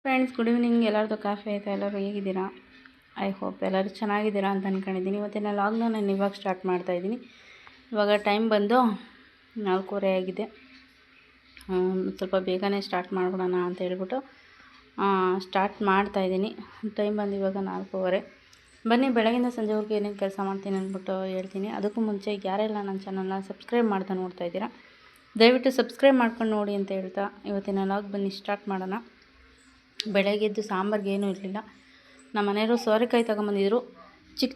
Friends, good evening. ಎಲ್ಲರದು coffee ಆಯಿತಾ? ಎಲ್ಲರೂ ಹೇಗಿದ್ದೀರಾ? ಐ ಹೋಪ್ ಎಲ್ಲರೂ ಚೆನ್ನಾಗಿದ್ದೀರಾ ಅಂತ ಅಂದ್ಕೊಂಡಿದ್ದೀನಿ. ಇವತ್ತಿನ ಲಾಗ್ನ ನಾನು ಇವಾಗ ಸ್ಟಾರ್ಟ್ ಮಾಡ್ತಾಯಿದ್ದೀನಿ. ಇವಾಗ ಟೈಮ್ ಬಂದು 4:15 ಆಗಿದೆ. ಸ್ವಲ್ಪ ಬೇಗನೆ ಸ್ಟಾರ್ಟ್ ಮಾಡ್ಬಿಡೋಣ ಅಂತ ಹೇಳ್ಬಿಟ್ಟು ಸ್ಟಾರ್ಟ್ ಮಾಡ್ತಾಯಿದ್ದೀನಿ. ಟೈಮ್ ಬಂದು ಇವಾಗ 4:15. ಬನ್ನಿ, ಬೆಳಗಿಂದ ಸಂಜೆವರೆಗೂ ಏನೇನು ಕೆಲಸ ಮಾಡ್ತೀನಿ ಅಂದ್ಬಿಟ್ಟು ಹೇಳ್ತೀನಿ. ಅದಕ್ಕೂ ಮುಂಚೆ ಯಾರೆಲ್ಲ ನನ್ನ ಚಾನಲ್ನ ಸಬ್ಸ್ಕ್ರೈಬ್ ಮಾಡ್ತಾ ನೋಡ್ತಾ ಇದ್ದೀರಾ, ದಯವಿಟ್ಟು ಸಬ್ಸ್ಕ್ರೈಬ್ ಮಾಡ್ಕೊಂಡು ನೋಡಿ ಅಂತ ಹೇಳ್ತಾ ಇವತ್ತಿನ ಲಾಗ್ ಬನ್ನಿ ಸ್ಟಾರ್ಟ್ ಮಾಡೋಣ. ಬೆಳಗ್ಗೆ ಎದ್ದು ಸಾಂಬಾರ್ಗೆ ಏನೂ ಇರಲಿಲ್ಲ. ನಮ್ಮ ಮನೆಯವರು ಸೋರೆಕಾಯಿ ತೊಗೊಂಬಂದಿದ್ರು,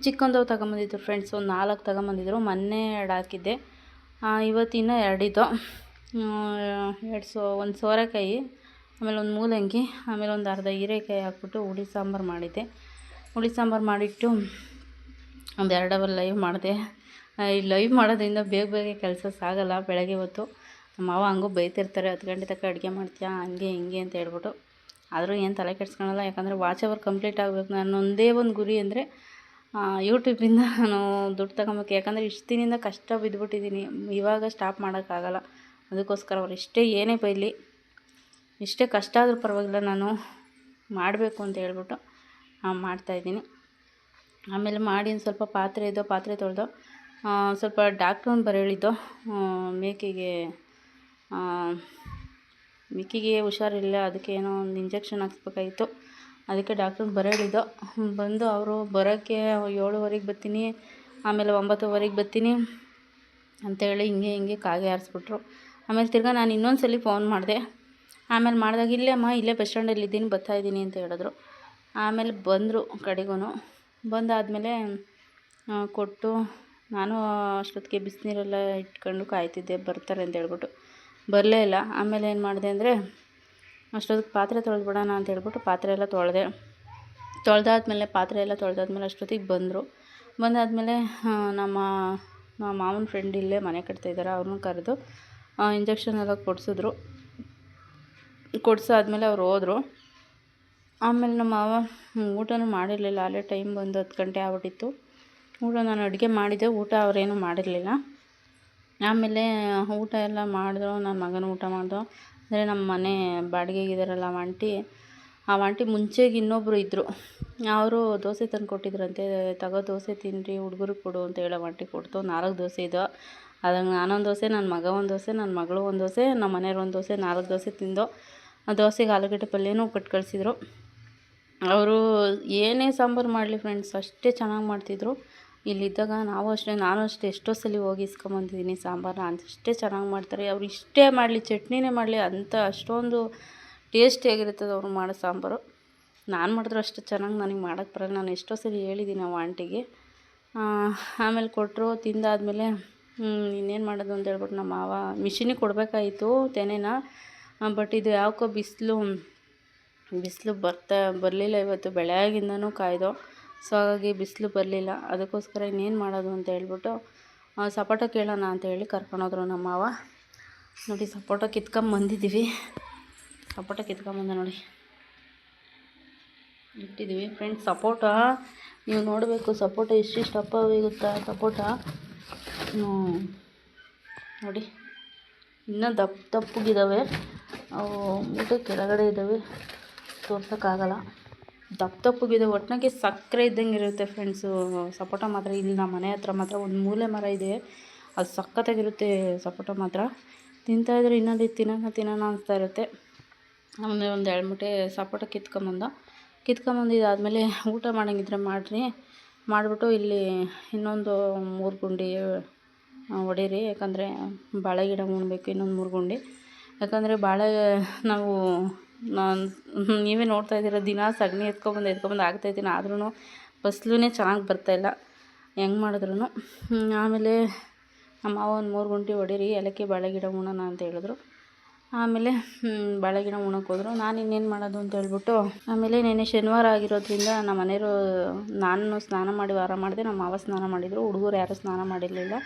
ಚಿಕ್ಕಂದವು ತೊಗೊಂಬಂದಿದ್ರು ಫ್ರೆಂಡ್ಸ್. ಒಂದು 4 ತೊಗೊಂಬಂದಿದ್ರು. ಮೊನ್ನೆ 2 ಹಾಕಿದ್ದೆ, ಇವತ್ತಿನ 2 ಇದ್ದು. ಒಂದು ಸೋರೆಕಾಯಿ, ಆಮೇಲೆ ಒಂದು ಮೂಲಂಗಿ, ಆಮೇಲೆ ಒಂದು ಅರ್ಧ ಹೀರೆಕಾಯಿ ಹಾಕ್ಬಿಟ್ಟು ಹುಳಿ ಸಾಂಬಾರು ಮಾಡಿದ್ದೆ. ಹುಳಿ ಸಾಂಬಾರು ಮಾಡಿಟ್ಟು ಒಂದು 2 ಅವರ್ ಲೈವ್ ಮಾಡಿದೆ. ಈ ಲೈವ್ ಮಾಡೋದ್ರಿಂದ ಬೇಗ ಕೆಲಸ ಸಾಗಲ್ಲ. ಬೆಳಗ್ಗೆ ಹೊತ್ತು ನಮ್ಮ ಮಾವ ಹಂಗೂ ಬೈತಿರ್ತಾರೆ, 10 ಗಂಟೆ ತನಕ ಅಡುಗೆ ಮಾಡ್ತೀಯಾ ಹಂಗೆ ಹಿಂಗೆ ಅಂತ ಹೇಳ್ಬಿಟ್ಟು. ಆದರೂ ಏನು ತಲೆ ಕೆಡ್ಸ್ಕೊಳಲ್ಲ, ಯಾಕಂದರೆ ವಾಚ್ ಅವರ್ ಕಂಪ್ಲೀಟ್ ಆಗಬೇಕು. ನಾನು ಒಂದೇ ಒಂದು ಗುರಿ ಅಂದರೆ ಯೂಟ್ಯೂಬಿಂದ ನಾನು ದುಡ್ಡು ತಗೊಬೇಕು. ಯಾಕಂದರೆ ಇಷ್ಟು ದಿನದಿಂದ ಕಷ್ಟ ಬಿದ್ದುಬಿಟ್ಟಿದ್ದೀನಿ. ಇವಾಗ ಸ್ಟಾಪ್ ಮಾಡೋಕ್ಕಾಗಲ್ಲ. ಅದಕ್ಕೋಸ್ಕರ ಅವ್ರು ಏನೇ ಬೈಲಿ, ಎಷ್ಟೇ ಕಷ್ಟ ಆದರೂ ಪರವಾಗಿಲ್ಲ, ನಾನು ಮಾಡಬೇಕು ಅಂತ ಹೇಳ್ಬಿಟ್ಟು ಮಾಡ್ತಾಯಿದ್ದೀನಿ. ಆಮೇಲೆ ಮಾಡಿ ಒಂದು ಸ್ವಲ್ಪ ಪಾತ್ರೆ ತೊಳೆದು ಸ್ವಲ್ಪ ಡಾಕ್ಟ್ರನ್ನ ಬರೇಳಿದ್ದು. ಮಿಕ್ಕಿಗೆ ಹುಷಾರಿಲ್ಲ, ಅದಕ್ಕೆ ಏನೋ ಒಂದು ಇಂಜೆಕ್ಷನ್ ಹಾಕ್ಸ್ಬೇಕಾಗಿತ್ತು. ಅದಕ್ಕೆ ಡಾಕ್ಟ್ರಿಗೆ ಬರೇಳಿದ್ದು. ಬಂದು ಅವರು ಬರೋಕ್ಕೆ 7:15 ಬರ್ತೀನಿ, ಆಮೇಲೆ 9:15 ಬರ್ತೀನಿ ಅಂತೇಳಿ ಹಿಂಗೆ ಕಾಗೆ ಹಾರಿಸ್ಬಿಟ್ರು. ಆಮೇಲೆ ತಿರ್ಗಾ ನಾನು ಇನ್ನೊಂದು ಸಲ ಫೋನ್ ಮಾಡಿದೆ. ಆಮೇಲೆ ಮಾಡಿದಾಗ ಇಲ್ಲೇ ಬಸ್ ಸ್ಟ್ಯಾಂಡಲ್ಲಿದ್ದೀನಿ, ಬರ್ತಾಯಿದ್ದೀನಿ ಅಂತ ಹೇಳಿದ್ರು. ಆಮೇಲೆ ಬಂದರು ಕಡೆಗೂ. ಬಂದಾದಮೇಲೆ ಕೊಟ್ಟು ನಾನು ಅಷ್ಟೊತ್ತಿಗೆ ಬಿಸಿನೀರೆಲ್ಲ ಇಟ್ಕೊಂಡು ಕಾಯ್ತಿದ್ದೆ ಬರ್ತಾರೆ ಅಂತ ಹೇಳ್ಬಿಟ್ಟು. ಬರಲೇ ಇಲ್ಲ. ಆಮೇಲೆ ಏನು ಮಾಡಿದೆ ಅಂದರೆ ಅಷ್ಟೊತ್ತಿಗೆ ಪಾತ್ರೆ ತೊಳೆದ್ಬಿಡೋಣ ಅಂತ ಹೇಳ್ಬಿಟ್ಟು ಪಾತ್ರೆ ಎಲ್ಲ ತೊಳೆದಾದ್ಮೇಲೆ ಅಷ್ಟೊತ್ತಿಗೆ ಬಂದರು. ಬಂದಾದಮೇಲೆ ನಮ್ಮ ಮಾವನ ಫ್ರೆಂಡ್ ಇಲ್ಲೇ ಮನೆ ಕಟ್ತಾಯಿದ್ದಾರೆ, ಅವ್ರನ್ನೂ ಕರೆದು ಇಂಜೆಕ್ಷನ್ ಎಲ್ಲ ಕೊಡಿಸಾದ್ಮೇಲೆ ಅವ್ರು ಹೋದರು. ಆಮೇಲೆ ನಮ್ಮ ಮಾವ ಊಟನೂ ಮಾಡಿರಲಿಲ್ಲ. ಅಲ್ಲೇ ಟೈಮ್ ಬಂದು 10 ಗಂಟೆ ಆಗ್ಬಿಟ್ಟಿತ್ತು. ನಾನು ಅಡುಗೆ ಮಾಡಿದ್ದೆ, ಊಟ ಅವರೇನೂ ಮಾಡಿರಲಿಲ್ಲ. ಆಮೇಲೆ ಊಟ ಎಲ್ಲ ಮಾಡಿದ್ರು. ನನ್ನ ಮಗನೂ ಊಟ ಮಾಡ್ದು. ಅಂದರೆ ನಮ್ಮ ಮನೆ ಬಾಡಿಗೆಗಿದ್ದಾರಲ್ಲ ಆ ಆಂಟಿ ಮುಂಚೆಗೆ ಇನ್ನೊಬ್ಬರು ಇದ್ದರು. ಅವರು ದೋಸೆ ತಂದು ಕೊಟ್ಟಿದ್ರಂತೆ. ತಗೋ ದೋಸೆ ತಿನ್ನಿರಿ, ಹುಡುಗರಿಗೆ ಕೊಡು ಅಂತ ಹೇಳೋ ಆಂಟಿ ಕೊಡ್ತು. 4 ದೋಸೆ ಇದ್ದವು. ಅದ್ರಾಗ ನಾನೊಂದು ದೋಸೆ, ನನ್ನ ಮಗ ಒಂದು ದೋಸೆ, ನನ್ನ ಮಗಳು ಒಂದು ದೋಸೆ, ನಮ್ಮ ಮನೆಯವ್ರು ಒಂದು ದೋಸೆ, 4 ದೋಸೆ ತಿಂದು. ಆ ದೋಸೆಗೆ ಆಲೂಗಡ್ಡೆ ಪಲ್ಯನೂ ಕೊಟ್ಟು ಕಳಿಸಿದ್ರು. ಅವರು ಏನೇ ಸಾಂಬಾರು ಮಾಡಲಿ ಫ್ರೆಂಡ್ಸ್, ಅಷ್ಟೇ ಚೆನ್ನಾಗಿ ಮಾಡ್ತಿದ್ರು. ಇಲ್ಲಿದ್ದಾಗ ನಾನು ಅಷ್ಟೇ ಎಷ್ಟೋ ಸಲ ಹೋಗಿ ಇಸ್ಕೊಂಬಂದಿದ್ದೀನಿ ಸಾಂಬಾರನ್ನ. ಅಷ್ಟೇ ಚೆನ್ನಾಗಿ ಮಾಡ್ತಾರೆ. ಅವ್ರು ಇಷ್ಟೇ ಮಾಡಲಿ, ಚಟ್ನಿನೇ ಮಾಡಲಿ, ಅಷ್ಟೊಂದು ಟೇಸ್ಟಿಯಾಗಿರ್ತದೆ ಅವ್ರು ಮಾಡೋ ಸಾಂಬಾರು. ನಾನು ಮಾಡಿದ್ರು ಅಷ್ಟು ಚೆನ್ನಾಗಿ ನನಗೆ ಮಾಡೋಕ್ಕೆ ಬರಲ್ಲ. ನಾನು ಎಷ್ಟೋ ಸಲ ಹೇಳಿದ್ದೀನಿ ಆ ಆಂಟಿಗೆ. ಆಮೇಲೆ ಕೊಟ್ಟರು. ತಿಂದಾದಮೇಲೆ ಇನ್ನೇನು ಮಾಡೋದು ಅಂತ ಹೇಳ್ಬಿಟ್ಟು ನಮ್ಮ ಮಾವ ಮಿಷಿನಿಗೆ ಕೊಡಬೇಕಾಯಿತು ತೆನೆನ. ಬಟ್ ಇದು ಯಾಕೋ ಬಿಸಿಲು ಬರಲಿಲ್ಲ ಇವತ್ತು. ಬೆಳಗ್ಗಿಂದನೂ ಕಾಯ್ದು. ಸೊ ಹಾಗಾಗಿ ಬಿಸಿಲು ಬರಲಿಲ್ಲ. ಅದಕ್ಕೋಸ್ಕರ ಇನ್ನೇನು ಮಾಡೋದು ಅಂತ ಹೇಳ್ಬಿಟ್ಟು ಸಪೋಟ ಕೇಳೋಣ ಅಂತ ಹೇಳಿ ಕರ್ಕೊಂಡೋದ್ರು ನಮ್ಮ ಮಾವ. ನೋಡಿ, ಸಪೋಟ ಕಿತ್ಕೊಂಬಂದಿದ್ದೀವಿ. ಸಪೋಟ ಕಿತ್ಕೊಂಬಂದ ನೋಡಿ ಇಟ್ಟಿದ್ದೀವಿ ಫ್ರೆಂಡ್ಸ್. ಸಪೋಟ ನೀವು ನೋಡಬೇಕು, ಸಪೋಟ ಎಷ್ಟಿಷ್ಟು ದಪ್ಪ ಗೊತ್ತಾ ಸಪೋಟ. ನೋಡಿ, ಇನ್ನೂ ದಪ್ಪಗಿದ್ದಾವೆ. ಅವು ಊಟ ಕೆಳಗಡೆ ಇದ್ದಾವೆ, ತೋರ್ಸೋಕ್ಕಾಗಲ್ಲ. ದಪ್ಪಗಿದ್ದಾವೆ. ಒಟ್ಟಿನಾಗೆ ಸಕ್ಕರೆ ಇದ್ದಂಗೆ ಇರುತ್ತೆ ಫ್ರೆಂಡ್ಸು ಸಪೋಟ ಮಾತ್ರ. ಇಲ್ಲಿ ನಮ್ಮ ಮನೆ ಹತ್ರ ಮಾತ್ರ ಒಂದು ಮೂಲೆ ಮರ ಇದೆ, ಅದು ಸಖತ್ತಾಗಿರುತ್ತೆ ಸಪೋಟ ಮಾತ್ರ. ತಿಂತಾಯಿದ್ರೆ ಇನ್ನೊಂದು ತಿನ್ನೋಣ ಅನಿಸ್ತಾ ಇರುತ್ತೆ. ಆಮೇಲೆ ಒಂದು 2 ಮೂಟೆ ಸಪೋಟ ಕಿತ್ಕೊಂಬಂದಿದ್ದಾದಮೇಲೆ ಊಟ ಮಾಡೋಂಗಿದ್ರೆ ಮಾಡಿಬಿಟ್ಟು ಇಲ್ಲಿ ಇನ್ನೊಂದು 3 ಗುಂಡಿ ಹೊಡೀರಿ. ಯಾಕಂದರೆ ಬಾಳೆ ಗಿಡ ಉಣ್ಬೇಕು, ಇನ್ನೊಂದು 3 ಗುಂಡಿ. ಯಾಕಂದರೆ ನೀವೇ ನೋಡ್ತಾ ಇದ್ದೀರ, ದಿನ ಸಗಣಿ ಎತ್ಕೊಬಂದು ಆಗ್ತಾಯಿದ್ದೀನಿ. ಆದ್ರೂ ಫಸಲೇ ಚೆನ್ನಾಗಿ ಬರ್ತಾಯಿಲ್ಲ ಹೆಂಗೆ ಮಾಡಿದ್ರು. ಆಮೇಲೆ ನಮ್ಮ ಮಾವ ಒಂದು 3 ಗುಂಡಿ ಹೊಡೀರಿ, ಏಲಕ್ಕಿ ಬಾಳೆ ಗಿಡ ಉಣ್ಣೋಣ ಅಂತ ಹೇಳಿದ್ರು. ಆಮೇಲೆ ಬಾಳೆ ಗಿಡ ಉಣ್ಣೋಕೆ ಹೋದ್ರು. ನಾನು ಇನ್ನೇನು ಮಾಡೋದು ಅಂತ ಹೇಳ್ಬಿಟ್ಟು ಆಮೇಲೆ ನೆನ್ನೆ ಶನಿವಾರ ಆಗಿರೋದ್ರಿಂದ ನಮ್ಮ ಮನೆಯವರು, ನಾನು ಸ್ನಾನ ಮಾಡಿ ವಾರ ಮಾಡಿದೆ, ನಮ್ಮ ಮಾವ ಸ್ನಾನ ಮಾಡಿದರು. ಹುಡುಗರು ಯಾರೂ ಸ್ನಾನ ಮಾಡಿರಲಿಲ್ಲ.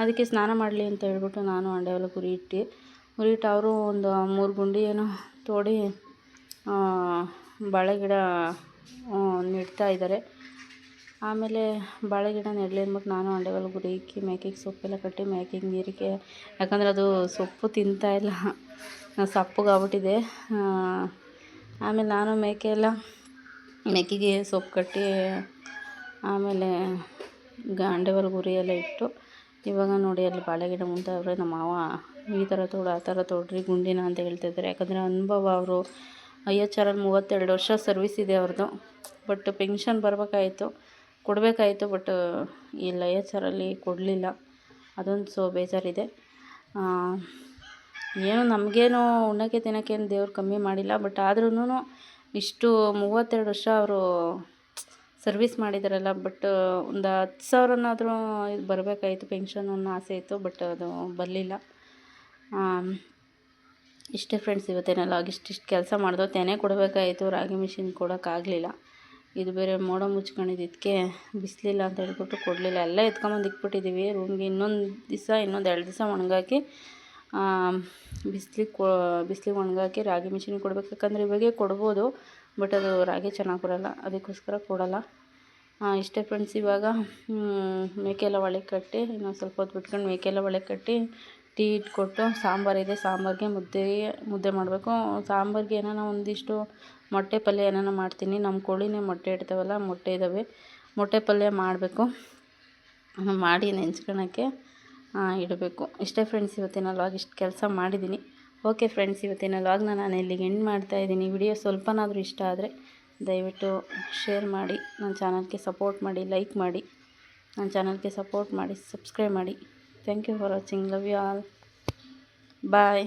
ಅದಕ್ಕೆ ಸ್ನಾನ ಮಾಡಲಿ ಅಂತ ಹೇಳ್ಬಿಟ್ಟು ನಾನು ಅಂಡೆ ಒಳಗೆ ಉರಿಯಿಟ್ಟು ಅವರು ಒಂದು 3 ಗುಂಡಿ ಏನೋ ತೋಡಿ ಬಾಳೆ ಗಿಡ ನೆಡ್ತಾ ಇದ್ದಾರೆ. ಆಮೇಲೆ ಬಾಳೆ ಗಿಡ ನೆಡಲಿ ಅಂದ್ಬಿಟ್ಟು ನಾನು ಅಂಡೆ ಒಳಗೆ ಉರಿ ಇಕ್ಕಿ ಮೇಕೆಗೆ ಸೊಪ್ಪೆಲ್ಲ ಕಟ್ಟಿ ಮೇಕೆಗೆ ನೀರಿಗೆ, ಯಾಕಂದರೆ ಅದು ಸೊಪ್ಪು ತಿಂತಾಯಿಲ್ಲ, ಸಪ್ಪಗಾಗ್ಬಿಟ್ಟಿದೆ. ಆಮೇಲೆ ನಾನು ಮೇಕೆಗೆ ಸೊಪ್ಪು ಕಟ್ಟಿ ಆಮೇಲೆ ಗಾಂಡೆವರೆಗೆ ಉರಿ ಎಲ್ಲ ಇಟ್ಟು ಇವಾಗ ನೋಡಿ ಅಲ್ಲಿ ಬಾಳೆಗಿಡ ಮುಂತಾವ್ರೆ. ನಮ್ಮ ಮಾವ ಈ ಥರ ತೋಡು ಆ ಥರ ತೋಡ್ರಿ ಗುಂಡಿನ ಅಂತ ಹೇಳ್ತಾಯಿದ್ದಾರೆ. ಯಾಕಂದರೆ ಅನುಭವ ಅವರು IHRಲ್ಲಿ 32 ವರ್ಷ ಸರ್ವಿಸ್ ಇದೆ ಅವ್ರದ್ದು. ಬಟ್ ಪೆನ್ಷನ್ ಕೊಡಬೇಕಾಯಿತು ಬಟ್ ಇಲ್ಲಿ IHRಲ್ಲಿ ಕೊಡಲಿಲ್ಲ. ಅದೊಂದು ಬೇಜಾರಿದೆ. ಏನು ನಮಗೇನು ಉಣ್ಣೋಕ್ಕೆ ತಿನ್ನೋಕ್ಕೇನು ದೇವ್ರು ಕಮ್ಮಿ ಮಾಡಿಲ್ಲ. ಬಟ್ ಆದ್ರೂ ಇಷ್ಟು 32 ವರ್ಷ ಅವರು ಸರ್ವಿಸ್ ಮಾಡಿದಾರಲ್ಲ. ಬಟ್ ಒಂದು 10,000ನಾದರೂ ಇದು ಬರಬೇಕಾಯಿತು ಪೆನ್ಷನ್ ಅನ್ನೋ ಆಸೆ ಇತ್ತು. ಬಟ್ ಅದು ಬರಲಿಲ್ಲ. ಇಷ್ಟೇ ಫ್ರೆಂಡ್ಸ್ ಇವತ್ತೇನೆಲ್ಲ ಇಷ್ಟು ಕೆಲಸ ಮಾಡಿದೋ. ತೆನೆ ಕೊಡಬೇಕಾಯಿತು, ರಾಗಿ ಮಿಷಿನ್ ಕೊಡೋಕ್ಕಾಗಲಿಲ್ಲ. ಇದು ಬೇರೆ ಮೋಡ ಮುಚ್ಕೊಂಡಿದ್ದಕ್ಕೆ ಬಿಸಿಲಿಲ್ಲ ಅಂತ ಹೇಳ್ಬಿಟ್ಟು ಕೊಡಲಿಲ್ಲ. ಎಲ್ಲ ಎತ್ಕೊಂಬಂದು ಇಟ್ಬಿಟ್ಟಿದ್ದೀವಿ ರೂಮ್ಗೆ. ಇನ್ನೊಂದು 2 ದಿವಸ ಒಣಗಾಕಿ ಬಿಸಿಲಿಗೆ ಒಣಗಾಕಿ ರಾಗಿ ಮಿಷಿನಿಗೆ ಕೊಡಬೇಕು. ಯಾಕಂದರೆ ಇವಾಗೇ ಕೊಡ್ಬೋದು ಬಟ್ ಅದು ರಾಗಿ ಚೆನ್ನಾಗಿ ಬರೋಲ್ಲ, ಅದಕ್ಕೋಸ್ಕರ ಕೊಡೋಲ್ಲ. ಇಷ್ಟೇ ಫ್ರೆಂಡ್ಸ್. ಇವಾಗ ಮೇಕೆ ಎಲ್ಲ ಒಳಗೆ ಕಟ್ಟಿ ಇನ್ನೊಂದು ಸ್ವಲ್ಪ ಹೊತ್ತು ಬಿಟ್ಕೊಂಡು ಮೇಕೆ ಎಲ್ಲ ಒಳಗೆ ಕಟ್ಟಿ ಟೀ ಇಟ್ಕೊಟ್ಟು ಸಾಂಬಾರಿದೆ, ಸಾಂಬಾರಿಗೆ ಮುದ್ದೆ ಮಾಡಬೇಕು. ಸಾಂಬಾರಿಗೆ ಏನಾನ ಒಂದಿಷ್ಟು ಮೊಟ್ಟೆ ಪಲ್ಯ ಏನಾನ ಮಾಡ್ತೀನಿ. ನಮ್ಮ ಕೋಳಿನೇ ಮೊಟ್ಟೆ ಇಡ್ತಾವಲ್ಲ, ಮೊಟ್ಟೆ ಇದ್ದಾವೆ. ಮೊಟ್ಟೆ ಪಲ್ಯ ಮಾಡಬೇಕು, ಮಾಡಿ ನೆಂಚ್ಕೊಳ್ಳೋಕ್ಕೆ ಇಡಬೇಕು. ಇಷ್ಟೇ ಫ್ರೆಂಡ್ಸ್ ಇವತ್ತಿನ ಲಾಗ್. ಇಷ್ಟು ಕೆಲಸ ಮಾಡಿದ್ದೀನಿ. ಓಕೆ ಫ್ರೆಂಡ್ಸ್, ಇವತ್ತಿನ ಲಾಗ್ನ ನಾನು ಇಲ್ಲಿಗೆ ಎಂಡ್ ಮಾಡ್ತಾಯಿದ್ದೀನಿ. ವಿಡಿಯೋ ಸ್ವಲ್ಪನಾದರೂ ಇಷ್ಟ ಆದರೆ ದಯವಿಟ್ಟು ಶೇರ್ ಮಾಡಿ, ನನ್ನ ಚಾನಲ್ಗೆ ಸಪೋರ್ಟ್ ಮಾಡಿ, ಲೈಕ್ ಮಾಡಿ, ನನ್ನ ಚಾನಲ್ಗೆ ಸಪೋರ್ಟ್ ಮಾಡಿ, ಸಬ್ಸ್ಕ್ರೈಬ್ ಮಾಡಿ. Thank you for watching. Love you all. Bye.